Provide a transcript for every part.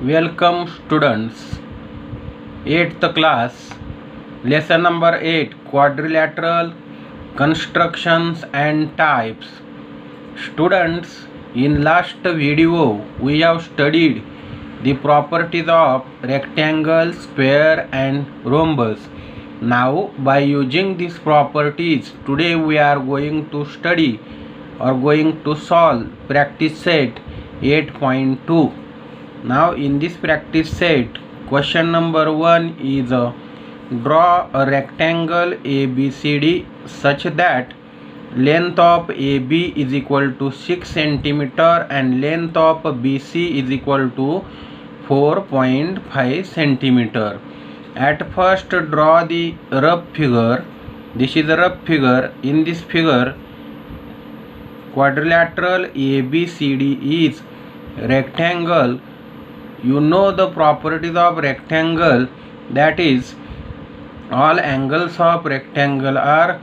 Welcome students. 8th class. Lesson number 8. Quadrilateral constructions and types. Students, in last video we have studied the properties of rectangle, square and rhombus. Now by using these properties, today we are going to study or going to solve practice set 8.2. Now in this practice set, question number 1 is draw a rectangle ABCD such that length of AB is equal to 6 centimeter and length of BC is equal to 4.5 centimeter. At first draw the rough figure. This is a rough figure. In this figure, quadrilateral ABCD is rectangle. You know the properties of rectangle, that is all angles of rectangle are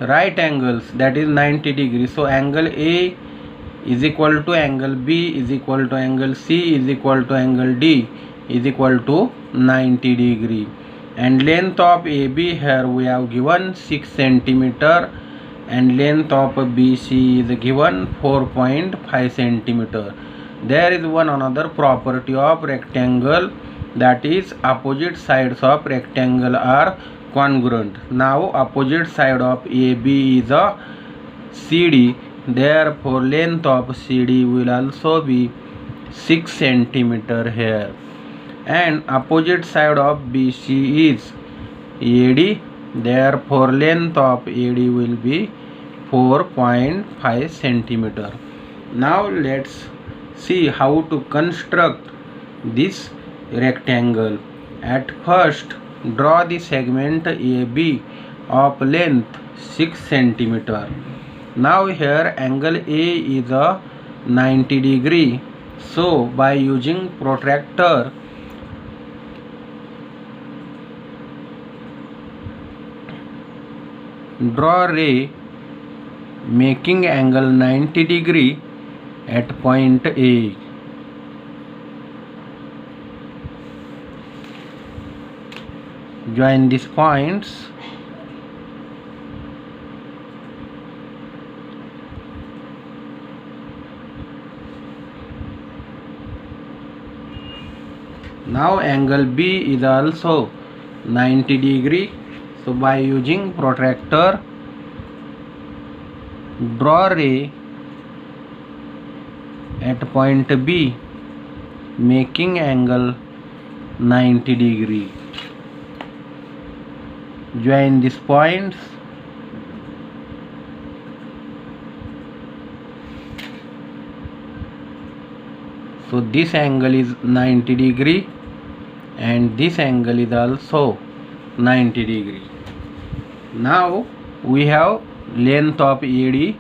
right angles, that is 90 degrees. So angle A is equal to angle B is equal to angle C is equal to angle D is equal to 90 degree. And length of AB here we have given 6 centimeter and length of BC is given 4.5 centimeter. There is one another property of rectangle, that is opposite sides of rectangle are congruent. Now opposite side of AB is a CD, therefore length of CD will also be 6 centimeter here, and opposite side of BC is AD, therefore length of AD will be 4.5 centimeter. Now let's see how to construct this rectangle. At first draw the segment AB of length 6 centimeter. Now here angle A is a 90 degree. So by using protractor, draw ray making angle 90 degree at point A. Join these points. Now angle B is also 90 degree. So by using protractor, draw ray at point B making angle 90 degree. Join these points. So this angle is 90 degree and this angle is also 90 degree. Now we have length of AD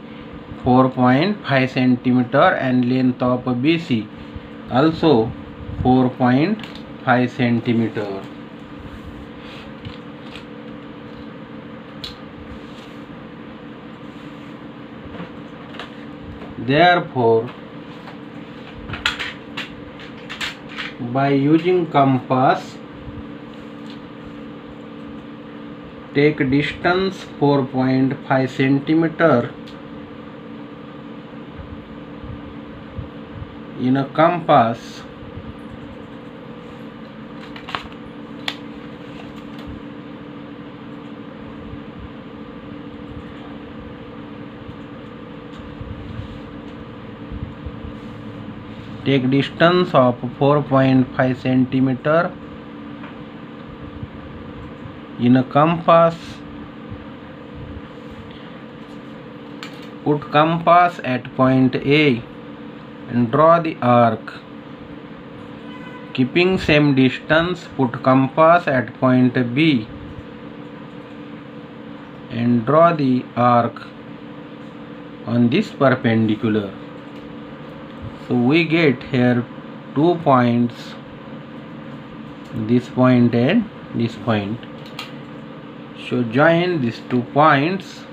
4.5 centimeter and length of BC also 4.5 centimeter. Therefore by using compass, take distance 4.5 centimeter in a compass. Take distance of 4.5 centimeter in a compass. Put compass at point A and draw the arc. Keeping same distance, put compass at point B and draw the arc on this perpendicular. So we get here 2 points, this point and this point. So join these 2 points.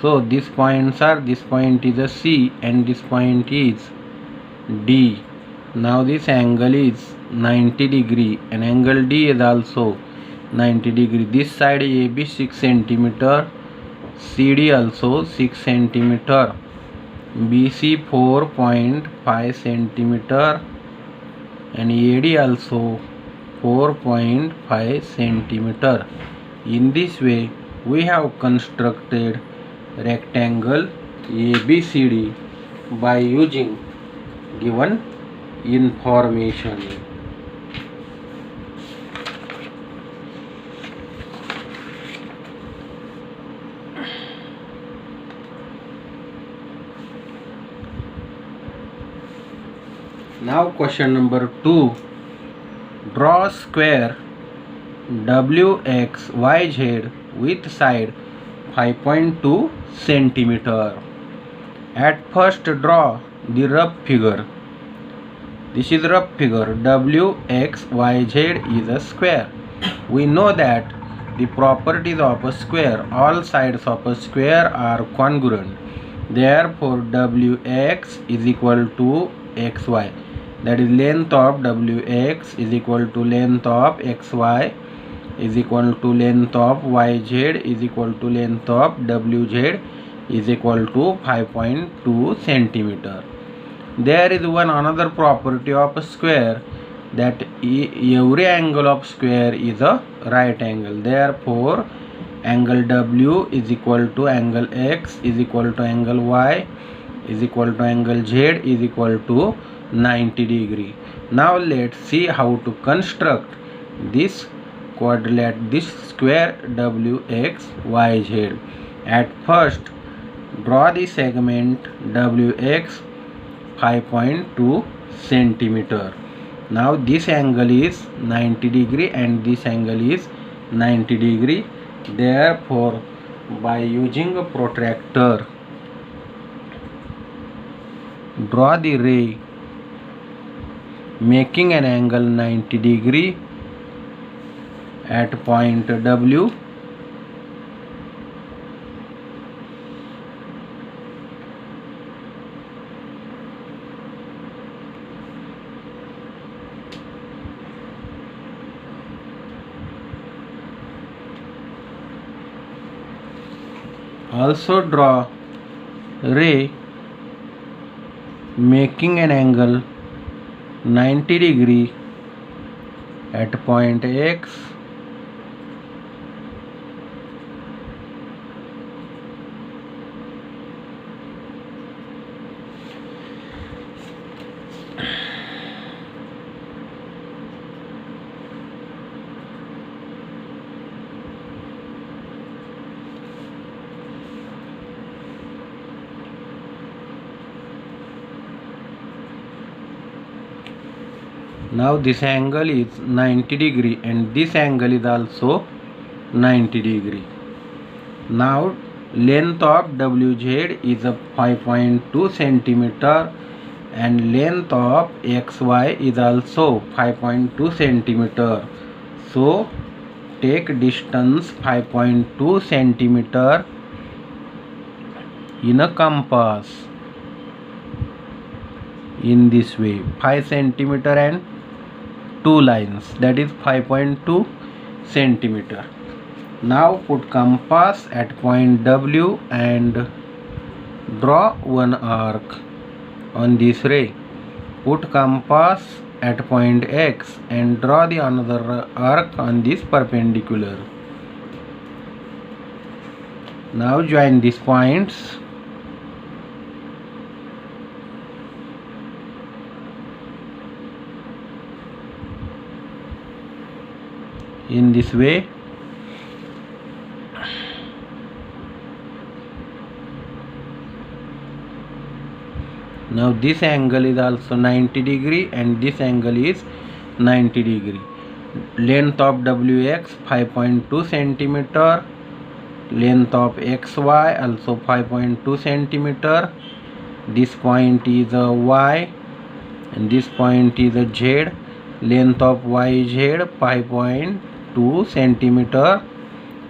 So these points are, this point is a C and this point is D. Now this angle is 90 degree and angle D is also 90 degree. This side AB 6 centimeter, CD also 6 centimeter, BC 4.5 centimeter and AD also 4.5 centimeter. In this way we have constructed rectangle ABCD by using given information. Now question number 2. Draw square WXYZ with side 5.2 centimeter. At first draw the rough figure. This is rough figure. WXYZ is a square. We know that the properties of a square, all sides of a square are congruent. Therefore WX is equal to XY. That is length of WX is equal to length of XY is equal to length of YZ is equal to length of WZ is equal to 5.2 centimeter. There is one another property of a square, that every angle of square is a right angle. Therefore angle W is equal to angle X is equal to angle Y is equal to angle Z is equal to 90 degree. Now let's see how to construct this quadrilateral, this square WXYZ. At first draw the segment WX 5.2 centimeter. Now this angle is 90 degree and this angle is 90 degree. Therefore by using a protractor draw the ray making an angle 90 degree at point W. Also draw ray making an angle 90 degree at point X. Now this angle is 90 degree and this angle is also 90 degree. Now length of WZ is a 5.2 centimeter and length of XY is also 5.2 centimeter. So take distance 5.2 centimeter in a compass in this way, 5 centimeter and 2 lines, that is 5.2 centimeter. Now put compass at point W and draw one arc on this ray. Put compass at point X and draw the another arc on this perpendicular. Now join these points. In this way. Now this angle is also 90 degree and this angle is 90 degree. Length of WX 5.2 centimeter. Length of XY also 5.2 centimeter. This point is a Y and this point is a Z. Length of YZ 5.2 centimeter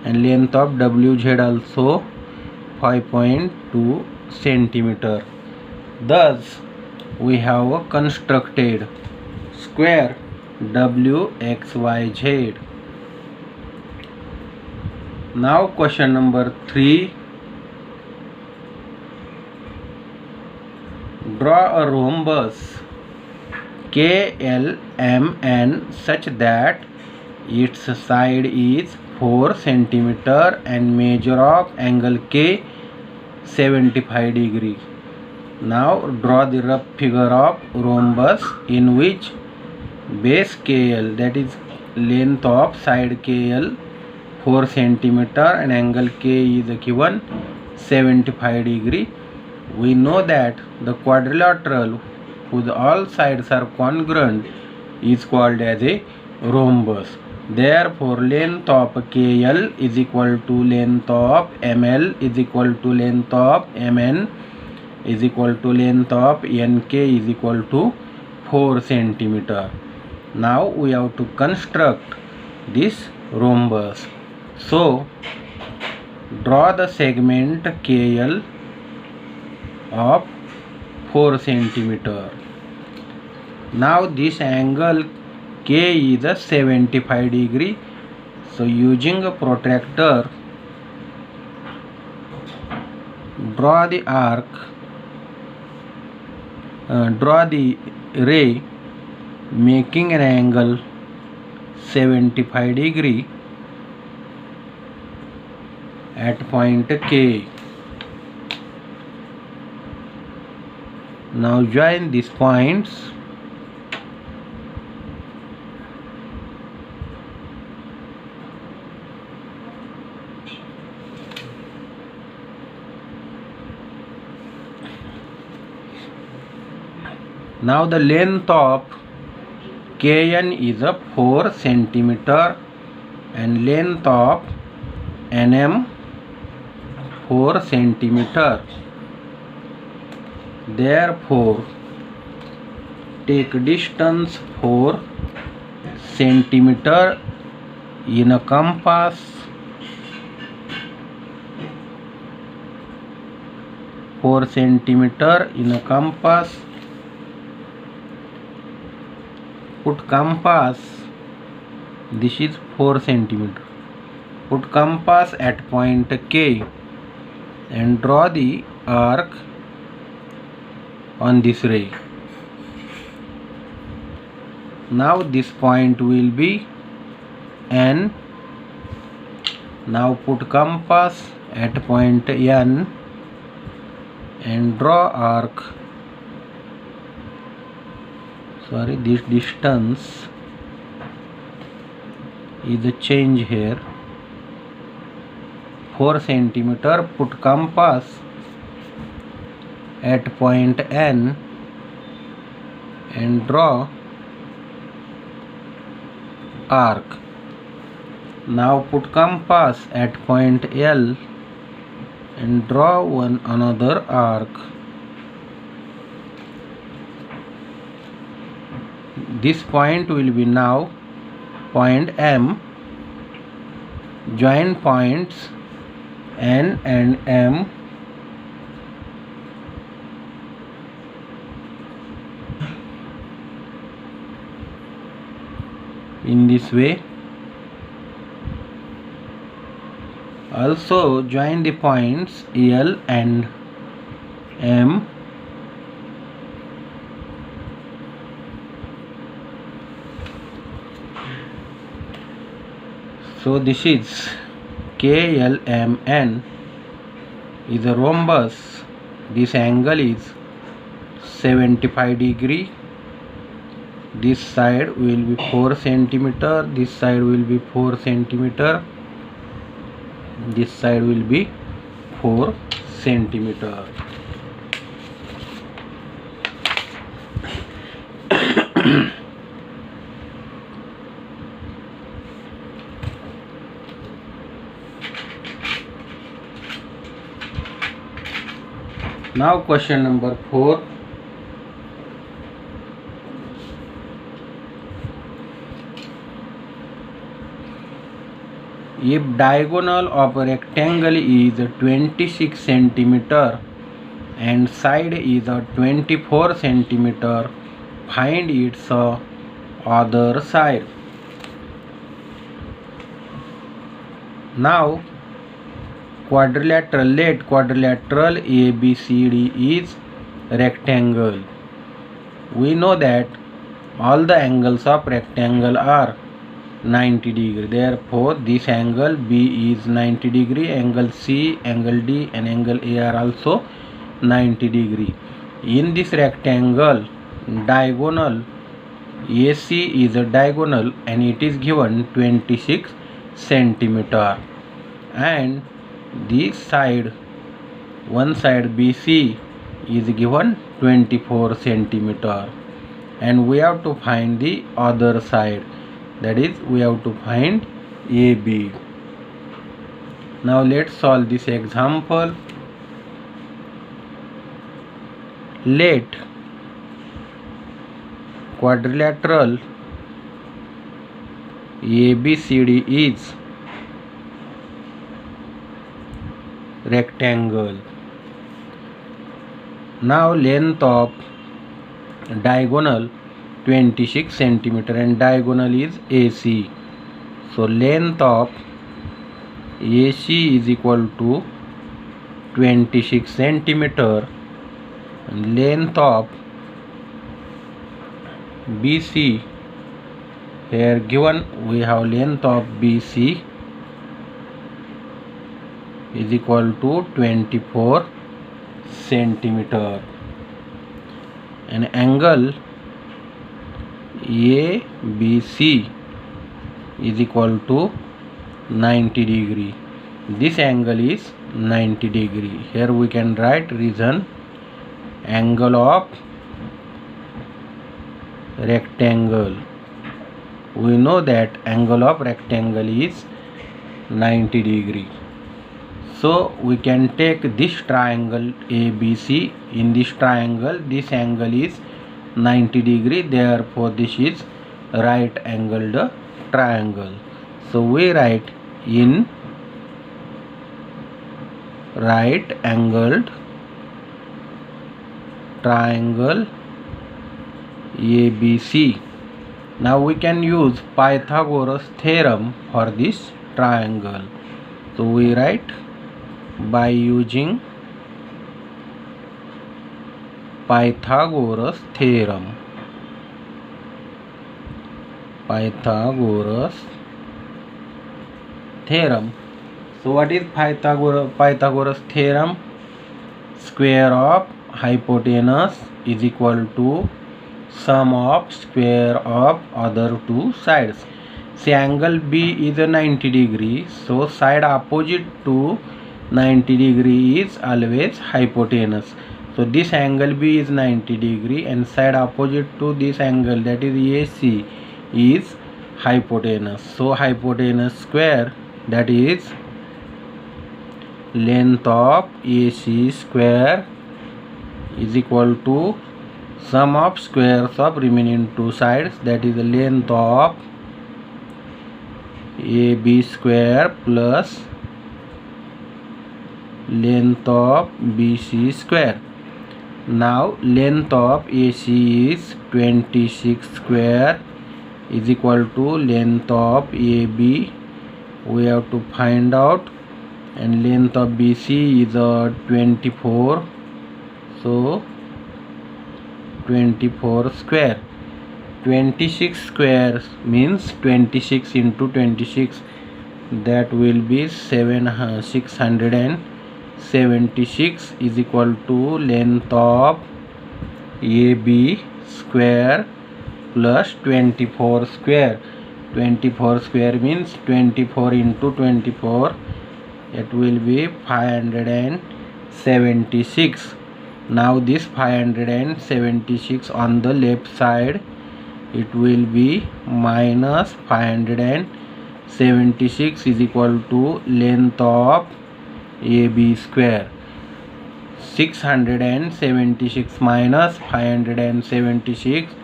and length of WZ also 5.2 centimeter. Thus, we have constructed square WXYZ. Now question number 3. Draw a rhombus KLMN such that its side is 4 centimeter and measure of angle K 75 degree. Now draw the rough figure of rhombus in which base KL, that is length of side KL, 4 centimeter and angle K is given 75 degree. We know that the quadrilateral whose all sides are congruent is called as a rhombus. Therefore, length of KL is equal to length of ML is equal to length of MN is equal to length of NK is equal to 4 centimeter. Now we have to construct this rhombus. So draw the segment KL of 4 centimeter. Now this angle K is a 75 degree. So using a protractor, draw the arc, draw the ray making an angle 75 degree at point K. Now join these points. Now the length of Kn is a 4 centimeter and length of Nm 4 centimeter. Therefore, take distance 4 centimeter in a compass. 4 centimeter in a compass. Put compass, this is 4 centimeter. Put compass at point K and draw the arc on this ray. Now this point will be N. Now put compass at point N and draw arc. Sorry, this distance is a change here. 4 centimeter. Put compass at point N and draw arc. Now put compass at point L and draw another arc. This point will be now point M. Join points N and M. In this way. Also join the points L and M. So this is KLMN is a rhombus. This angle is 75 degree. This side will be 4 centimeter. This side will be 4 centimeter. This side will be 4 centimeter. Now question number 4. if diagonal of a rectangle is 26 centimeter and side is 24 centimeter, find its other side. Now quadrilateral, let quadrilateral ABCD is rectangle. We know that all the angles of rectangle are 90 degree. Therefore, this angle B is 90 degree, angle C, angle D and angle A are also 90 degree. In this rectangle, diagonal AC is a diagonal and it is given 26 centimeter, and this side, one side BC is given 24 centimeter, and we have to find the other side, that is we have to find AB. Now let's solve this example. Let quadrilateral ABCD is rectangle. Now length of diagonal 26 centimeter and diagonal is AC. So length of AC is equal to 26 centimeter and length of BC, here given we have length of BC is equal to 24 centimeter, and angle ABC is equal to 90 degree. This angle is 90 degree. Here we can write reason: angle of rectangle. We know that angle of rectangle is 90 degree. So we can take this triangle ABC. In this triangle, this angle is 90 degree. Therefore, this is right angled triangle. So we write in right angled triangle ABC. Now we can use Pythagoras theorem for this triangle. So we write by using Pythagoras theorem. Pythagoras theorem. So what is Pythagoras theorem? Square of hypotenuse is equal to sum of square of other two sides. Say angle B is a 90 degree, so side opposite to 90 degree is always hypotenuse. So this angle B is 90 degree and side opposite to this angle, that is AC, is hypotenuse. So hypotenuse square, that is length of AC square, is equal to sum of squares of remaining two sides, that is the length of AB square plus length of BC square. Now length of AC is 26 square is equal to length of AB, we have to find out, and length of BC is 24. So 24 square. 26 squares means 26 into 26, that will be 676 is equal to length of AB square plus 24 square. 24 square means 24 into 24, it will be 576. Now this 576 on the left side, it will be minus 576 is equal to length of AB square. 676 minus 576,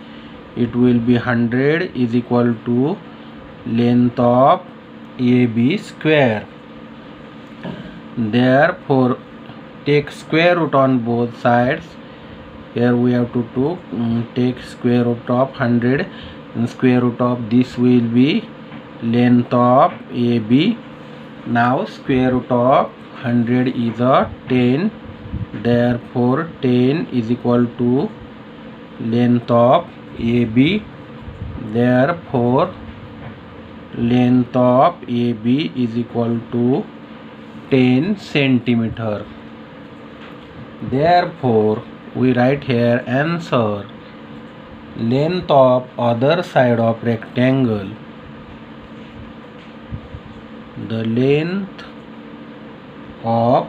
it will be 100 is equal to length of AB square. Therefore, take square root on both sides. Here we have to take square root of 100, and square root of this will be length of AB. Now square root of 100 is a 10. Therefore 10 is equal to length of AB. Therefore length of AB is equal to 10 centimeter. Therefore we write here answer. Length of other side of rectangle. The length of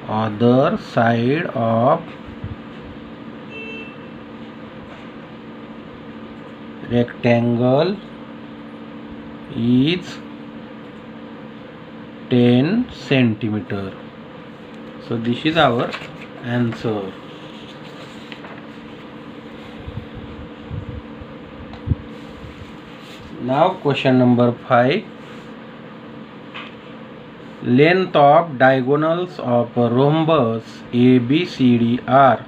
other side of rectangle is 10 centimeter. So this is our answer. Now question number 5. Length of diagonals of a rhombus ABCD are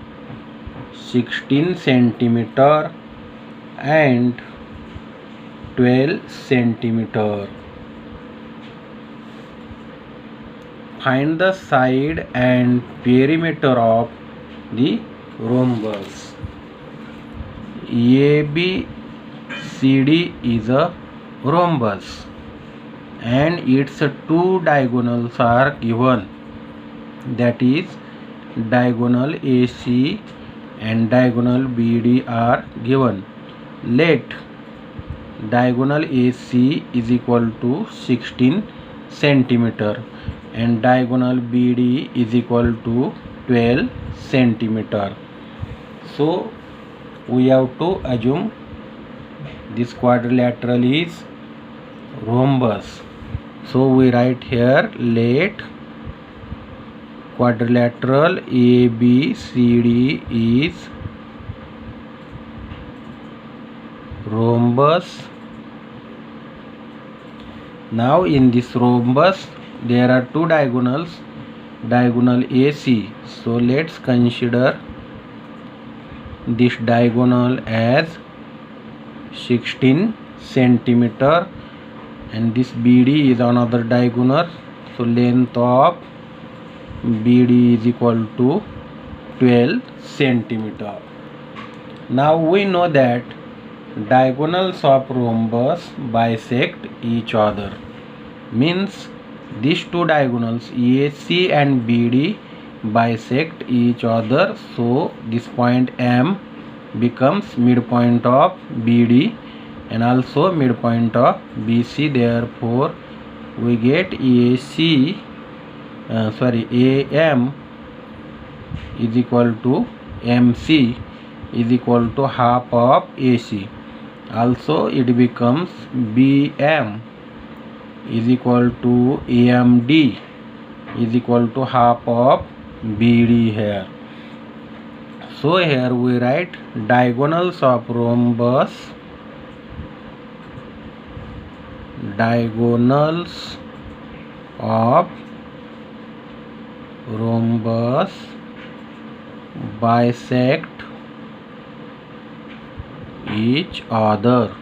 16 centimeter and 12 centimeter. Find the side and perimeter of the rhombus. ABCD is a rhombus and its two diagonals are given, that is diagonal AC and diagonal BD are given. Let diagonal AC is equal to 16 centimeter and diagonal BD is equal to 12 centimeter. So we have to assume this quadrilateral is rhombus. So we write here, let quadrilateral ABCD is rhombus. Now in this rhombus there are two diagonals, diagonal AC. So let's consider this diagonal as 16 centimeter and this BD is another diagonal. So length of BD is equal to 12 centimeter. Now we know that diagonals of rhombus bisect each other, means these two diagonals AC and BD bisect each other. So this point M becomes midpoint of BD and also midpoint of BC. Therefore we get AM is equal to MC is equal to half of AC. Also it becomes BM is equal to AMD is equal to half of BD here. So here we write diagonals of rhombus, diagonals of rhombus bisect each other.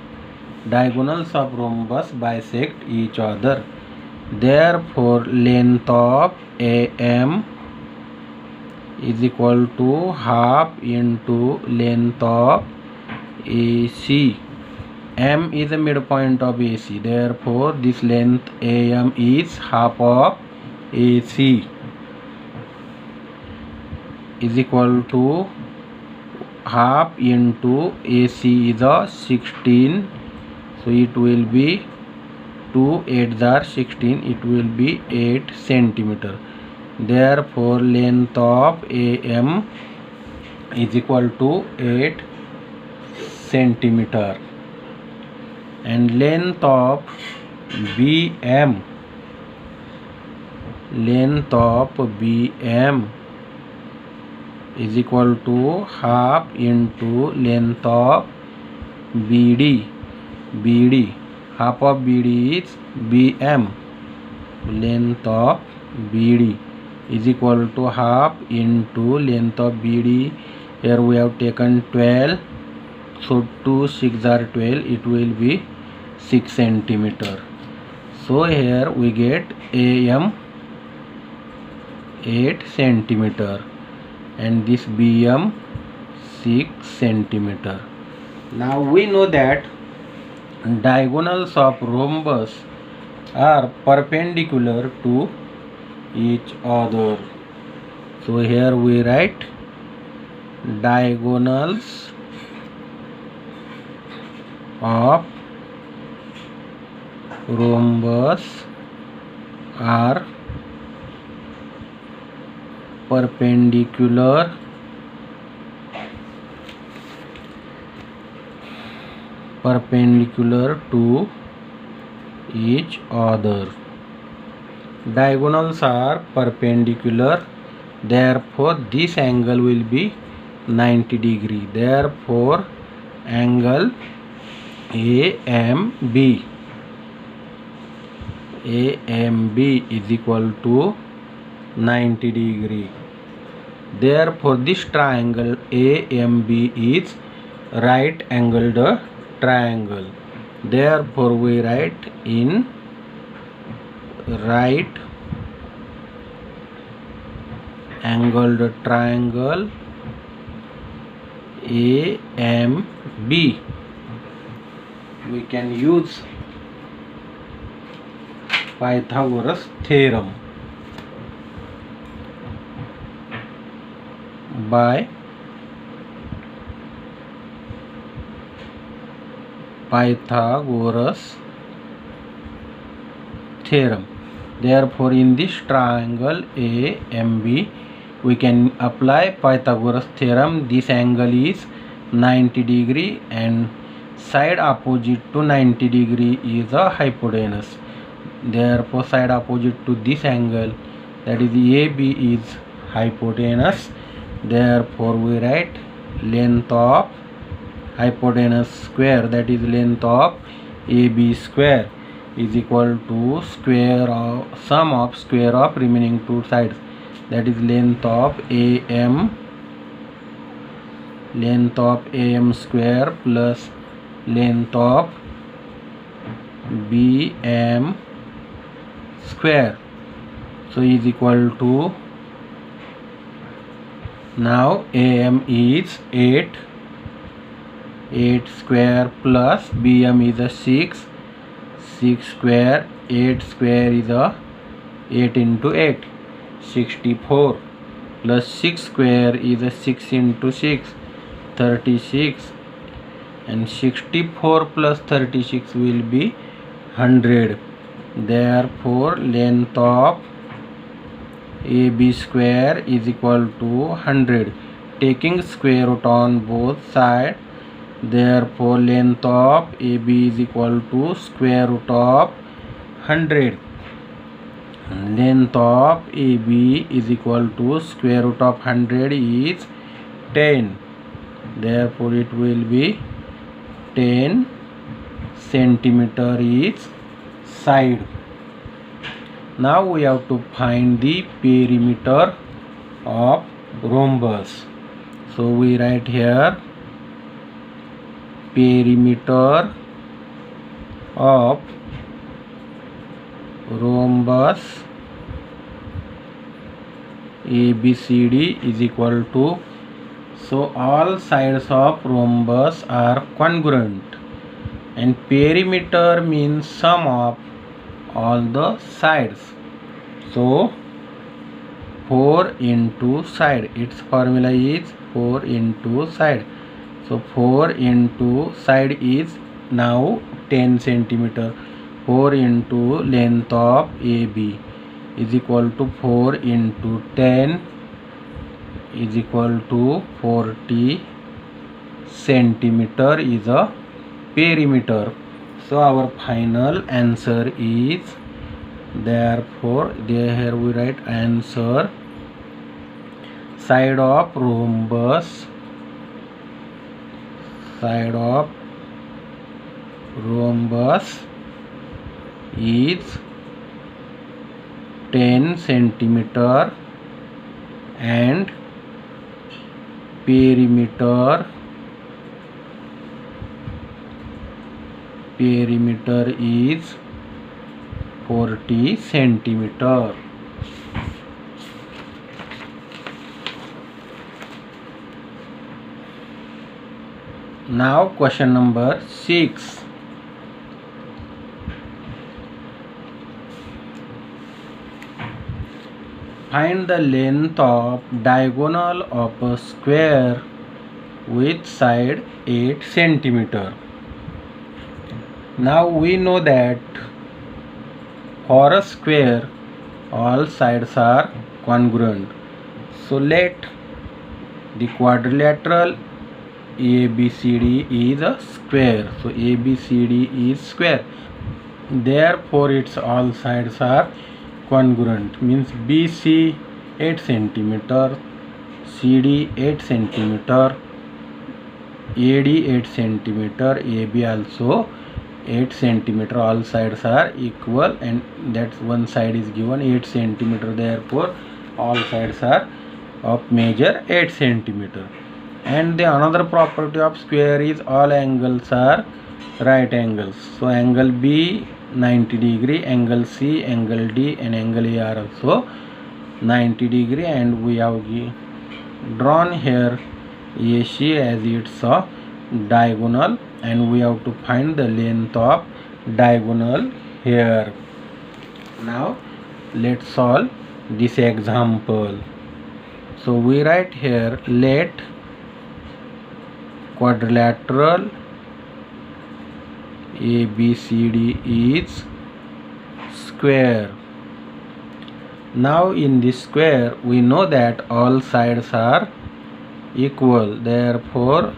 Diagonals of rhombus bisect each other. Therefore length of AM is equal to half into length of AC. M is the midpoint of AC. Therefore this length AM is half of AC is equal to half into AC is a 16. So it will be 2 8s are 16. It will be 8 centimeter. Therefore length of AM is equal to 8 centimeter and length of BM is equal to half into length of BD. half of BD is BM. Length of BD is equal to half into length of BD. Here we have taken 12. So 2 6 are 12. It will be 6 centimeter. So here we get AM 8 centimeter and this BM 6 centimeter. Now we know that diagonals of rhombus are perpendicular to each other. So here we write diagonals of rhombus are perpendicular to each other. Diagonals are perpendicular, therefore this angle will be 90 degree. Therefore angle AMB is equal to 90 degree. Therefore this triangle AMB is right angled triangle. Therefore we write in right angled triangle AMB. We can use Pythagoras theorem. By Pythagoras theorem. Therefore in this triangle AMB we can apply Pythagoras theorem. This angle is 90 degree and side opposite to 90 degree is a hypotenuse. Therefore side opposite to this angle, that is AB, is hypotenuse. Therefore we write length of hypotenuse square, that is length of AB square, is equal to square of sum of square of remaining two sides, that is length of AM square plus length of BM square. So is equal to, now AM is 8 square plus BM is a 6 square. 8 square is a 8 into 8, 64, plus 6 square is a 6 into 6, 36, and 64 plus 36 will be 100. Therefore length of AB square is equal to 100, taking square root on both sides. Therefore length of AB is equal to square root of 100. Length of AB is equal to square root of 100 is 10. Therefore it will be 10 centimeter each side. Now we have to find the perimeter of rhombus. So we write here perimeter of rhombus ABCD is equal to, so all sides of rhombus are congruent, and perimeter means sum of all the sides. So 4 into side, its formula is 4 into side. So 4 into side is now 10 centimeter. 4 into length of AB is equal to 4 into 10 is equal to 40 centimeter is a perimeter. So our final answer is, therefore here we write answer, side of rhombus is 10 centimeter and perimeter is 40 centimeter. Now question number 6. Find the length of diagonal of a square with side 8 centimeter. Now we know that for a square all sides are congruent. So let the quadrilateral ABCD is a square. So ABCD is square. Therefore its all sides are congruent, means BC 8 centimeter, CD 8 centimeter, AD 8 centimeter, AB also 8 centimeter. All sides are equal, and that's one side is given 8 centimeter. Therefore all sides are of measure 8 centimeter. And the another property of square is all angles are right angles. So angle B 90 degree, angle C, angle D and angle A are also 90 degree, and we have drawn here AC as it's a diagonal, and we have to find the length of diagonal here. Now let's solve this example. So we write here, let quadrilateral ABCD is square. Now in this square we know that all sides are equal. Therefore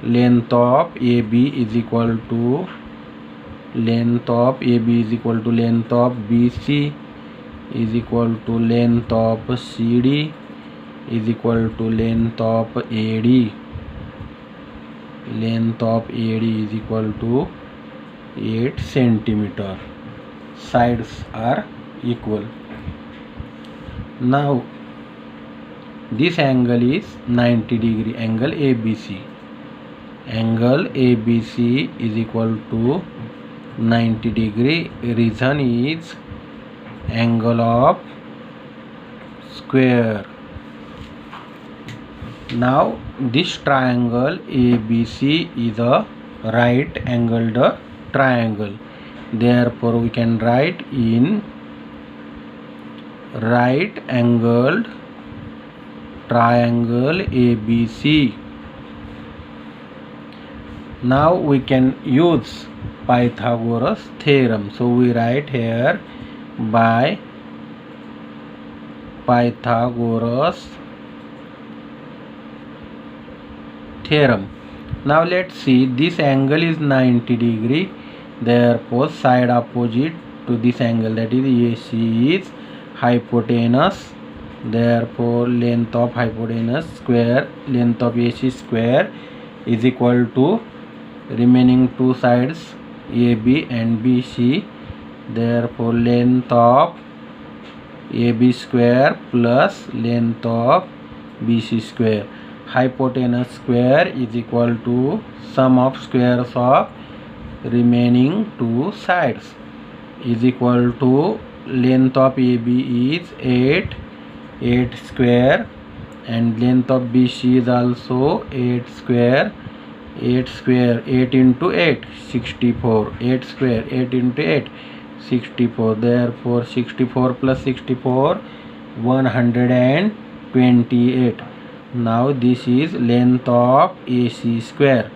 length of AB is equal to length of BC is equal to length of CD is equal to length of AD. Length of AD is equal to 8 centimeter. Sides are equal. Now this angle is 90 degree, angle ABC. Angle ABC is equal to 90 degree. Reason is angle of square. Now this triangle ABC is a right angled triangle. Therefore we can write in right angled triangle ABC. Now we can use Pythagoras theorem. So we write here, by Pythagoras theorem. Now let's see, this angle is 90 degree. Therefore side opposite to this angle, that is AC, is hypotenuse. Therefore length of hypotenuse square, length of AC square is equal to remaining two sides AB and BC. Therefore length of AB square plus length of BC square. Hypotenuse square is equal to sum of squares of remaining two sides is equal to length of AB is 8 square, and length of BC is also 8 square. 8 into 8 64, 8 square 8 into 8 64. Therefore 64 plus 64 128. Now this is length of AC square.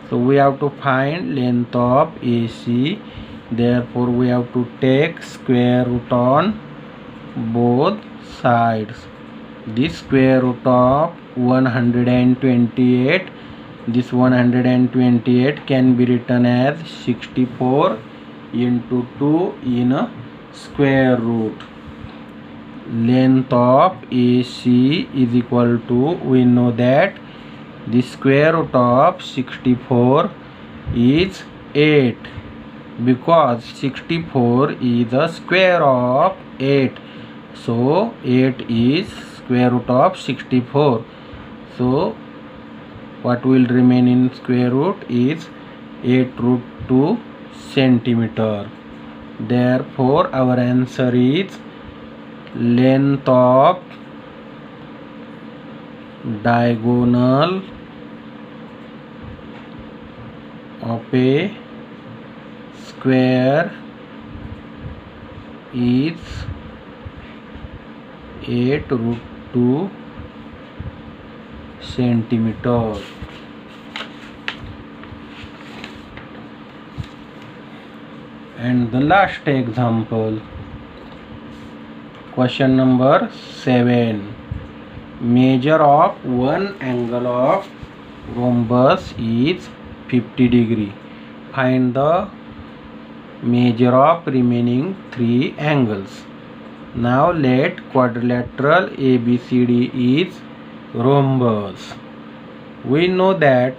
So we have to find length of AC. Therefore we have to take square root on both sides. This square root of 128, this 128 can be written as 64 into 2 in a square root. Length of AC is equal to, we know that the square root of 64 is 8. because 64 is the square of 8. So 8 is square root of 64. So what will remain in square root is 8 root 2 centimeter. Therefore our answer is length of diagonal of a square is 8 root 2 centimeter. And the last example, question number 7. Measure of one angle of rhombus is 50 degree. Find the measure of remaining 3 angles. Now let quadrilateral ABCD is rhombus. We know that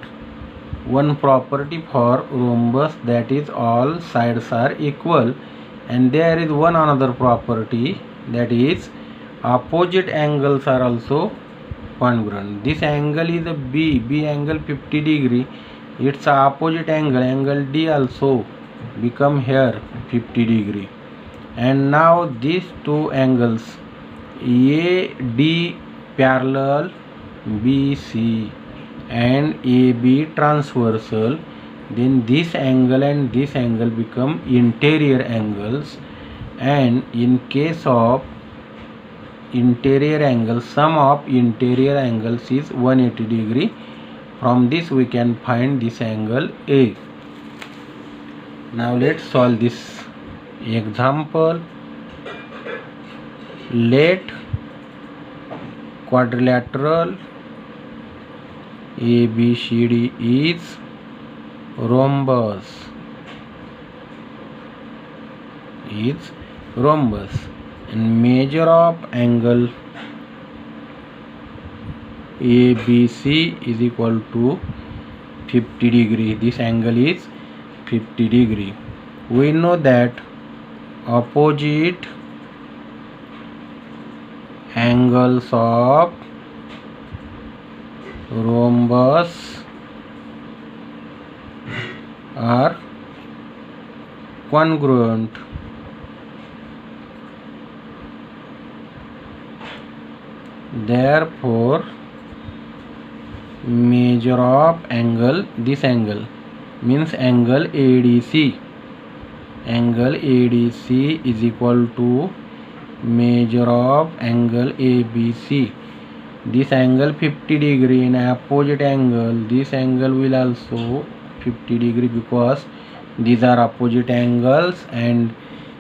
one property for rhombus, that is all sides are equal, and there is one another property, that is opposite angles are also congruent. This angle is a B angle 50 degree. Its opposite angle D also become here 50 degree. And now these two angles AD parallel BC and AB transversal, then this angle and this angle become interior angles, and in case of interior angle, sum of interior angles is 180 degree. From this we can find this angle A. Now let's solve this example. Let quadrilateral ABCD is rhombus. And measure of angle ABC is equal to 50 degree. This angle is 50 degree. We know that opposite angles of rhombus are congruent. Therefore measure of angle, this angle means angle ADC. Angle ADC is equal to measure of angle ABC. This angle 50 degree, in opposite angle this angle will also 50 degree, because these are opposite angles, and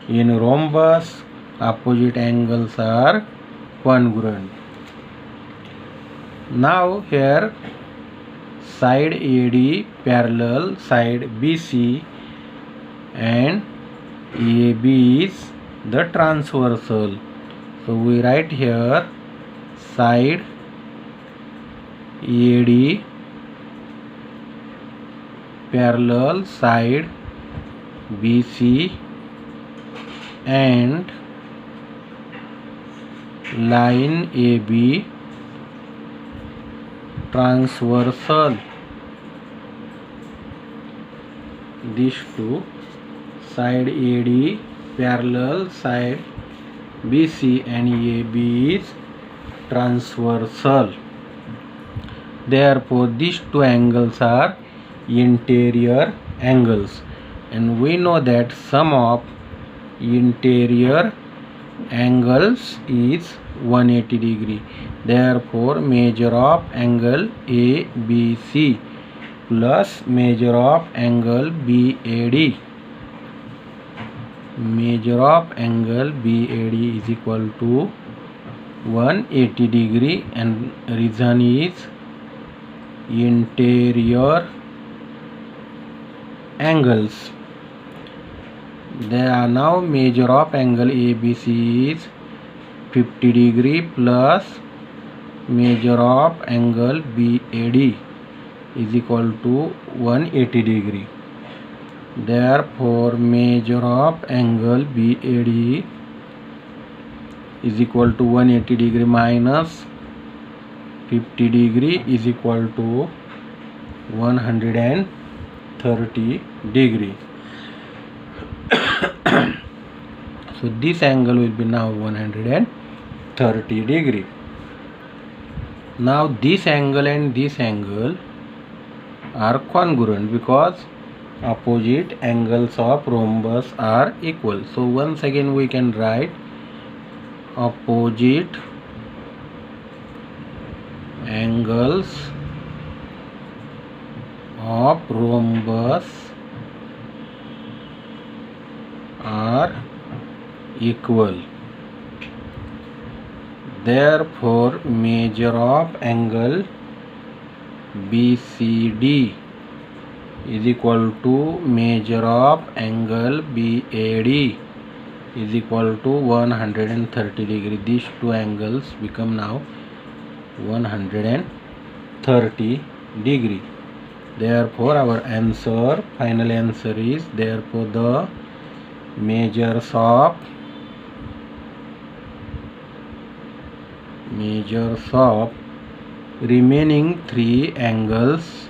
in rhombus opposite angles are congruent. Now here side AD parallel side BC and AB is the transversal. So we write here side AD parallel side BC and line AB transversal. These two, side AD parallel side BC and AB is transversal. Therefore these two angles are interior angles, and we know that sum of interior angles is 180 degree. Therefore measure of angle ABC plus measure of angle BAD. Measure of angle BAD is equal to 180 degree, and reason is interior angles. There are now measure of angle ABC is 50 degree plus measure of angle BAD is equal to 180 degree. Therefore, measure of angle BAD is equal to 180 degree minus 50 degree is equal to 130 degree. So this angle will be now 130 degree. Now this angle and this angle are congruent because opposite angles of rhombus are equal. So once again we can write opposite angles of rhombus are equal. Therefore, measure of angle BCD is equal to measure of angle BAD is equal to 130 degree. These two angles become now 130 degree. Therefore, our answer, final answer is, therefore the measures of remaining three angles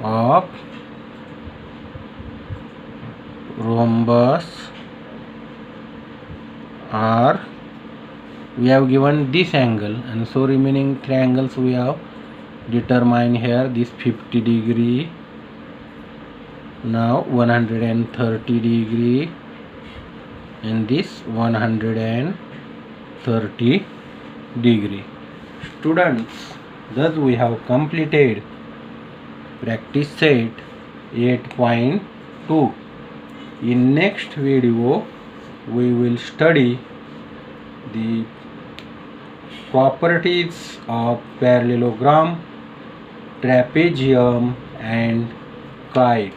of rhombus are, we have given this angle, and so remaining three angles we have determined here. This 50 degree, now 130 degree, and this 130 degree. Students, thus we have completed practice set 8.2. In next video we will study the properties of parallelogram, trapezium and kite.